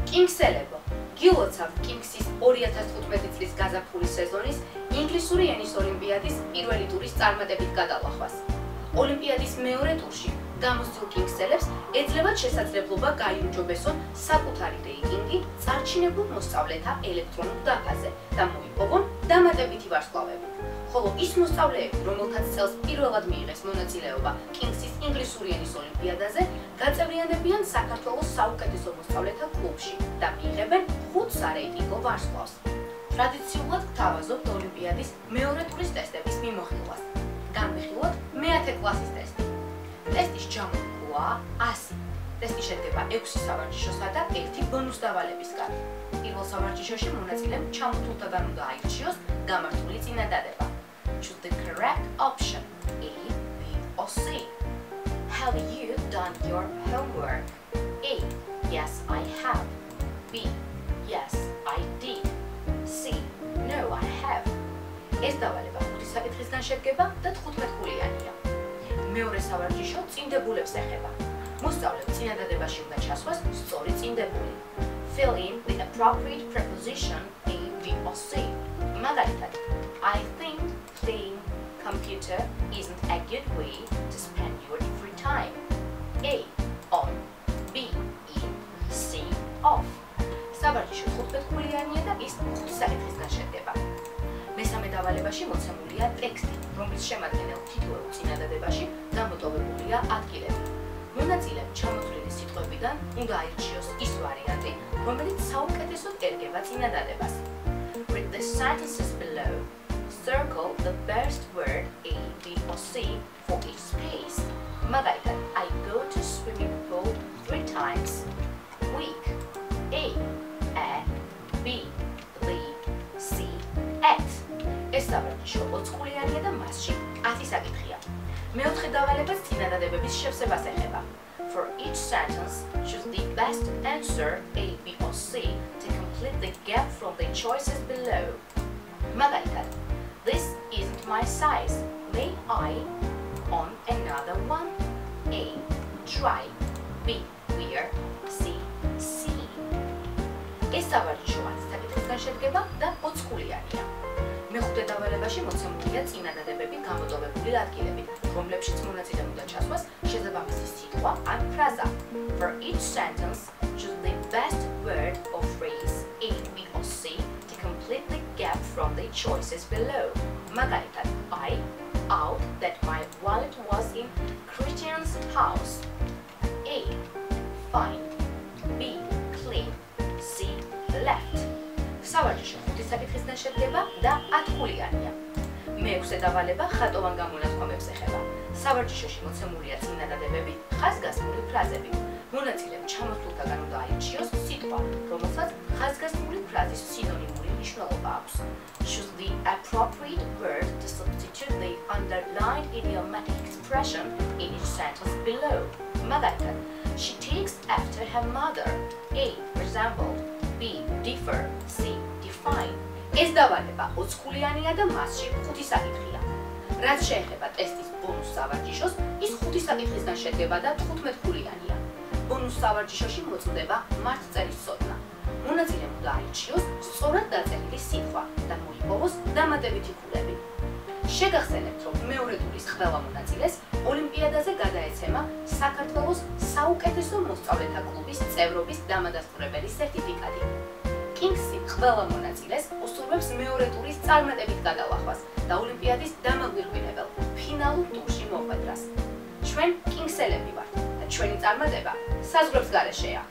კინგსელებო, გილოცავთ კინგსის 2015 წლის გაზაფხულის სეზონის ინგლისური ენის ოლიმპიადის პირველი ტურის წარმატებით გადალახვას. ოლიმპიადის მეორე ტურში გამოსულ კინგსელებს ეძლებათ შესაძლებლობა გაიუმჯობესონ საკუთარი რეიტინგი წარჩინებულ მოსწავლეთა ელექტრონულ დაფაზე და მოიპოვონ დამატებითი ვარსკვლავები. ხოლო ის მოსწავლეები, რომელთაც წელს პირველად მიიღეს მონაწილეობა კინგსის ინგლისური ენის ოლიმპიადაზე, გაწევრიანებიან საქართველოს საუკეთესო მოსწავლეთა კლუბში და მიიღებენ 5 სარეიტინგო ვარსკვლავს. ტრადიციულად გთავაზობთ ოლიმპიადის მეორე ტურის ტესტების მიმოხილვას. განვიხილოთ მე-10 კლასის ტესტი. ტესტის ჯამოთქვა 100. ტესტი შედგება 6 სავარჯიშოსა და 1 ბონუს დავალებისგან. პირველ სავარჯიშოში მონაწილემ ჩამოთვლთაგან უნდა აირჩიოს გამართული წინადადება. Choose the correct option A, B or C. Have you done your homework? A. Yes, I have. B. Yes, I did. C. No, I have. ეს დავალება 5 საკითხისგან შედგება და 15 ხულიანია. მეორე სავარჯიშო წინდებულებს ეხება. მოსწავლემ წინადადებაში უნდა ჩასვას სწორი წინდებული. Fill in the appropriate preposition A, B or C. მაგალითად, I think playing computer isn't a good way to spend your free time. A. On. B. In. C. Off. სავარჯიშო 15 ხულიანია და ის 5 საკითხისგან შედგება. მესამე დავალებაში მოცემულია ტექსტი, რომლის შემადგენელ თითოეულ წინადადებაში გამოტოვებულია ადგილები. მონაწილემ ჩამოთვლილი სიტყვებიდან უნდა აირჩიოს ის ვარიანტი, რომელიც საუკეთესოდ ერგება წინადადებას. Read the sentences below. Circle the best word A, B or C for each space. მაგალითად, I go to swimming pool 3 times a week. A. At. B. Leave. C. At. ეს სავარჯიშო 20 ხულიანია და მასში 10 საკითხია. მეოთხე დავალებას წინადადებების შევსებას ეხება. For each sentence, choose the best answer A, B or C to complete the gap from the choices below. მაგალითად, this isn't my size. May I on another one? A. Try. B. Wear. C. See. ეს სავარჯიშო 10 საკითხისგან შედგება და 20 ხულიანია. მეხუთე დავალებაში მოცემულია წინადადებები გამოტოვებული ადგილებით, რომლებშიც მონაწილემ უნდა ჩასვას შესაბამისი სიტყვა ან ფრაზა. For each sentence, choose the best word or phrase A, B or C to complete the gap from the choices below. მაგალითად, I out that my wallet was in Christian's house. A. Fine. B. Clean. C. Left. სავარჯიშო 5 საკითხისგან შედგება და 10 ხულიანია. მეექვსე დავალება ხატოვან გამონათქვამებს ეხება. სავარჯიშოში მოცემულია წინადადებები, ხაზგასმული ფრაზები. მონაწილემ ჩამოთვლთაგან უნდა აირჩიოს სიტყვა, რომელსაც ხაზგასმული ფრაზის სინონიმური მნიშვნელობა აქვს. Choose the appropriate word to substitute the underlined idiomatic expression in each sentence below. მაგალითად, she takes after her mother. A. Resemble. B. Differ. C. Define. ეს დავალება 20 ხულიანია და მასში 5 საკითხია. რაც შეეხება ტესტის ბონუს სავარჯიშოს, ის 5 საკითხისგან შედგება და 15 ხულიანია. ბონუს სავარჯიშოში მოწმდება მართწერის ცოდნა. მონაწილემ უნდა აირჩიოს სწორად დაწერილი სიტყვა და მოიპოვოს დამატებითი ქულები. შეგახსენებთ, რომ მეორე ტურის ყველა მონაწილეს ოლიმპიადაზე გადაეცემა საქართველოს საუკეთესო მოსწავლეთა კლუბის წევრობის დამადასტურებელი სერტიფიკატი. კინგსი ყველა მონაწილეს უსურვებს მეორე ტურის წარმატებით გადალახვას და ოლიმპიადის დამაგვირგვინებელ ფინალურ ტურში მოხვედრას. ჩვენ კინგსელები ვართ და ჩვენი წარმატება საზღვრებს გარეშეა.